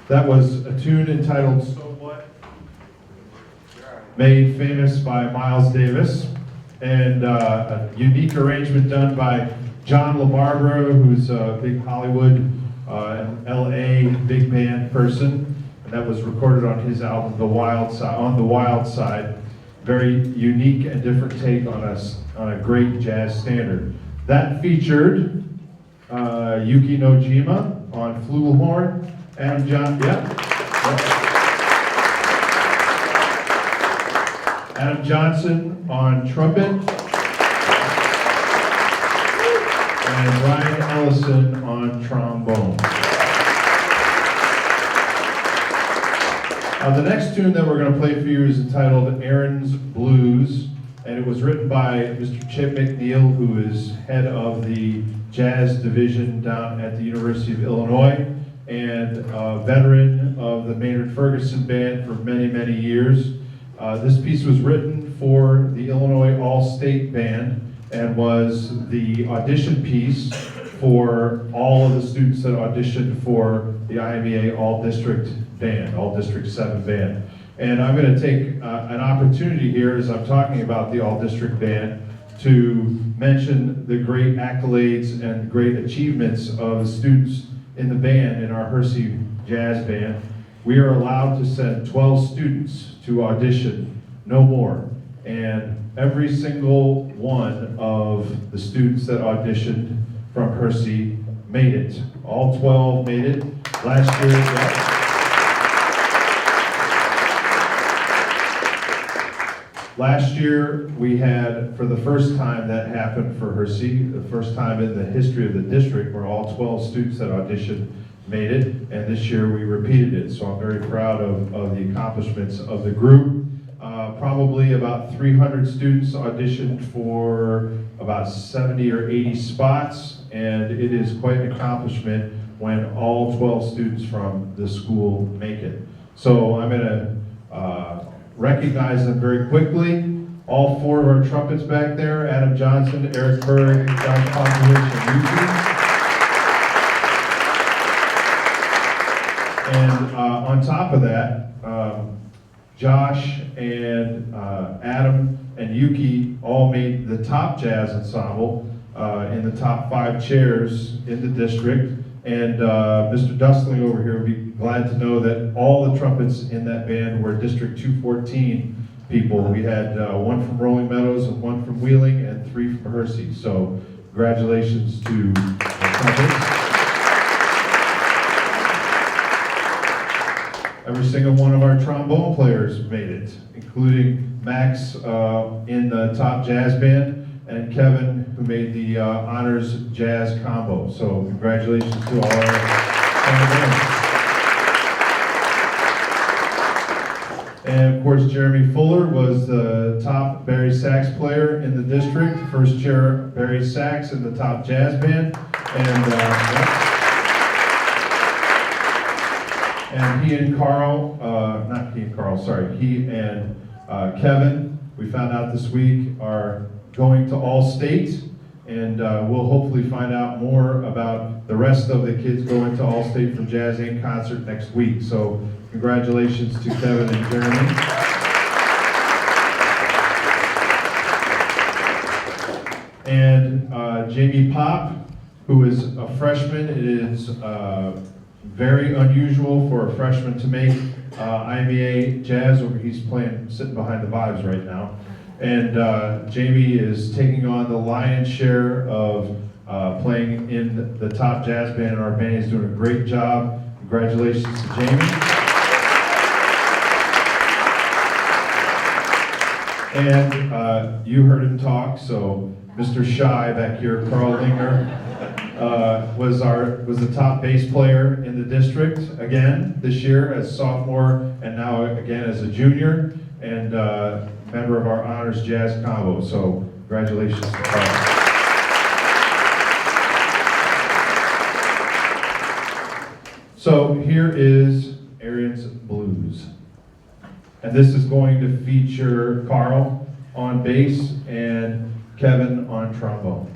That was a tune entitled So What, made famous by Miles Davis, and a unique arrangement done by John LaBarbera, who's a big Hollywood and LA big band person, and that was recorded on his album, The Wild Side, On the Wild Side. Very unique and different take on a great jazz standard. That featured Yuki Nojima on flugelhorn, Adam Johnson on trumpet, and Ryan Ellison on trombone. The next tune that we're going to play for you is entitled Aaron's Blues, and it was written by Mr. Chip McNeil, who is head of the jazz division down at the University of Illinois, and a veteran of the Maynard Ferguson Band for many, many years. This piece was written for the Illinois All-State Band and was the audition piece for all of the students that auditioned for the IMEA All-District Band, All-District 7 Band. And I'm going to take an opportunity here as I'm talking about the All-District Band to mention the great accolades and great achievements of the students in the band, in our Hersey Jazz Band. We are allowed to send 12 students to audition, no more. And every single one of the students that auditioned from Hersey made it. All 12 made it. Last year, Last year, we had, for the first time that happened for Hersey, the first time in the history of the district where all 12 students that auditioned made it, and this year we repeated it. So I'm very proud of the accomplishments of the group. Probably about 300 students auditioned for about 70 or 80 spots, and it is quite an accomplishment when all 12 students from the school make it. So I'm going to recognize them very quickly. All 4 of our trumpets back there, Adam Johnson, Eric Berg, John Popovich, and Yuki. And on top of that, Josh and Adam and Yuki all made the top jazz ensemble in the top 5 chairs in the district. And Mr. Dustling over here would be glad to know that all the trumpets in that band were District 214 people. We had 1 from Rolling Meadows and 1 from Wheeling and 3 from Hersey. So congratulations to the trumpets. Every single one of our trombone players made it, including Max in the top jazz band, and Kevin, who made the honors jazz combo. So congratulations to all our trombones. And of course, Jeremy Fuller was the top Barry sax player in the district, first chair Barry sax in the top jazz band, and he and Kevin, we found out this week, are going to All-State, and we'll hopefully find out more about the rest of the kids going to All-State from Jazz Inc. concert next week. So congratulations to Kevin and Jeremy. And Jamie Pop, who is a freshman. It is very unusual for a freshman to make IMEA Jazz. He's sitting behind the vibes right now. And Jamie is taking on the lion's share of playing in the top jazz band in our band. He's doing a great job. Congratulations to Jamie. And you heard him talk, so Mr. Shy back here, Carl Linger, was the top bass player in the district again this year as sophomore, and now again as a junior, and member of our honors jazz combo. So congratulations to Carl. So here is Aaron's Blues, and this is going to feature Carl on bass and Kevin on trombone.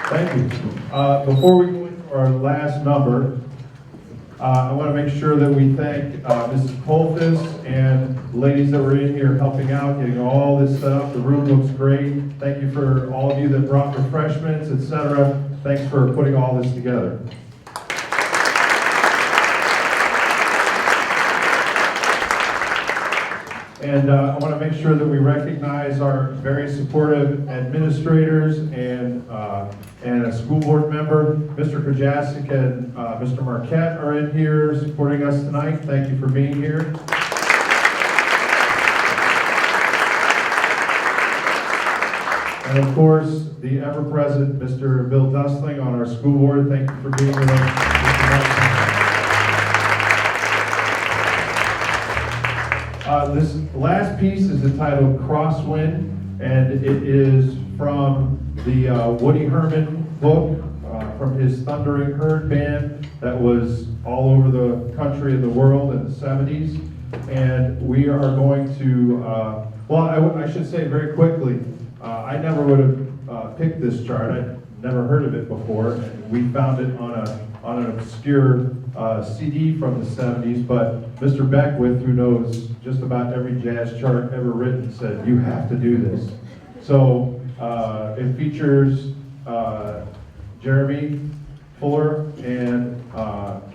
Thank you. Before we go into our last number, I want to make sure that we thank Mrs. Colfis and the ladies that were in here helping out, getting all this set up. The room looks great. Thank you for all of you that brought refreshments, etc. Thanks for putting all this together. And I want to make sure that we recognize our very supportive administrators and a school board member. Mr. Krajasik and Mr. Marquette are in here supporting us tonight. Thank you for being here. And of course, the ever-present Mr. Bill Dustling on our school board. Thank you for being with us. This last piece is entitled Crosswind, and it is from the Woody Herman book, from his Thundering Herd band that was all over the country and the world in the 70s. And we are going to, well, I should say very quickly, I never would have picked this chart. I'd never heard of it before, and we found it on an obscure CD from the 70s, but Mr. Beckwith, who knows just about every jazz chart ever written, said, you have to do this. So it features Jeremy Fuller and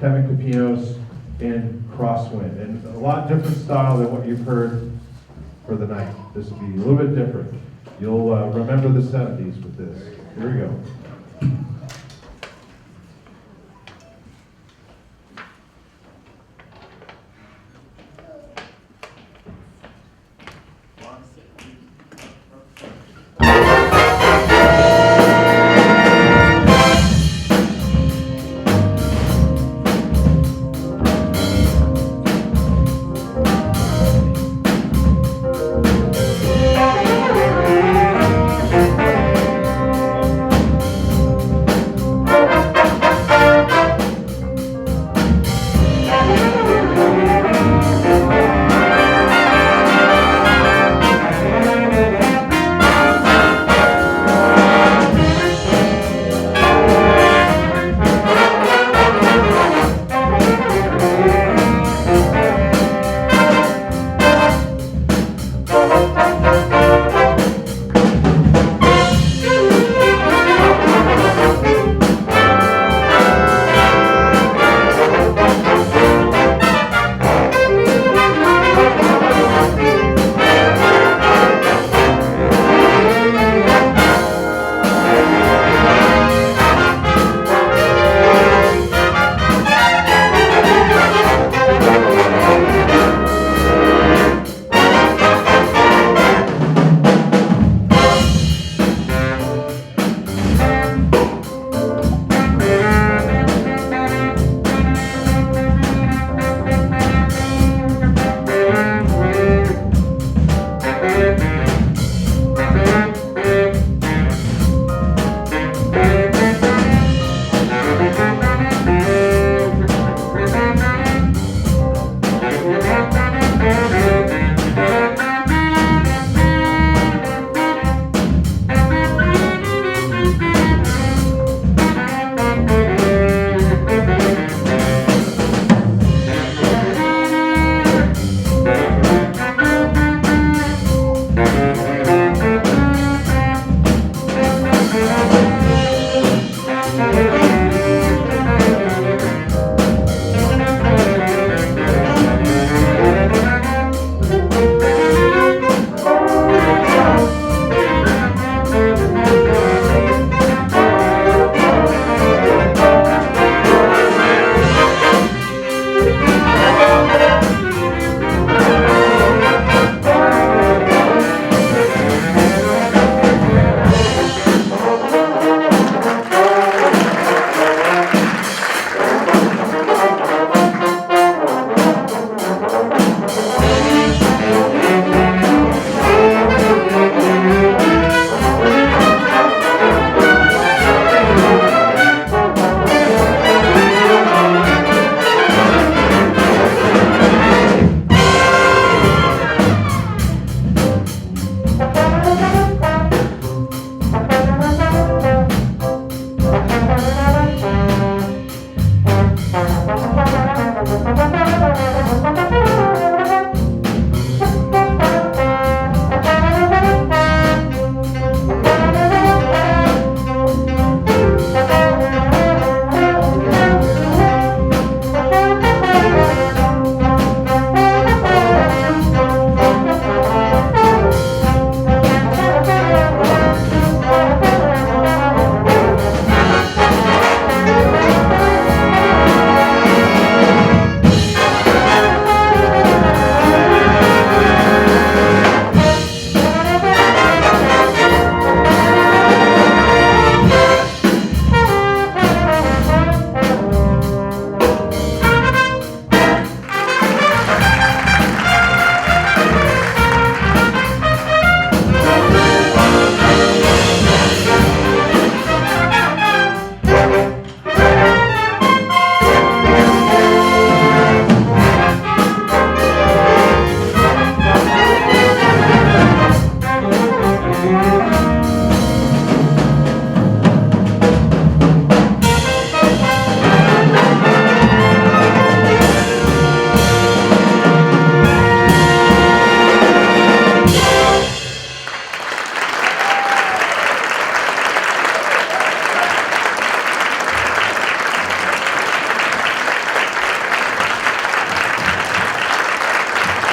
Kevin Capinos in Crosswind, and a lot different style than what you've heard for the night. This will be a little bit different. You'll remember the 70s with this. Here we go. Thank you.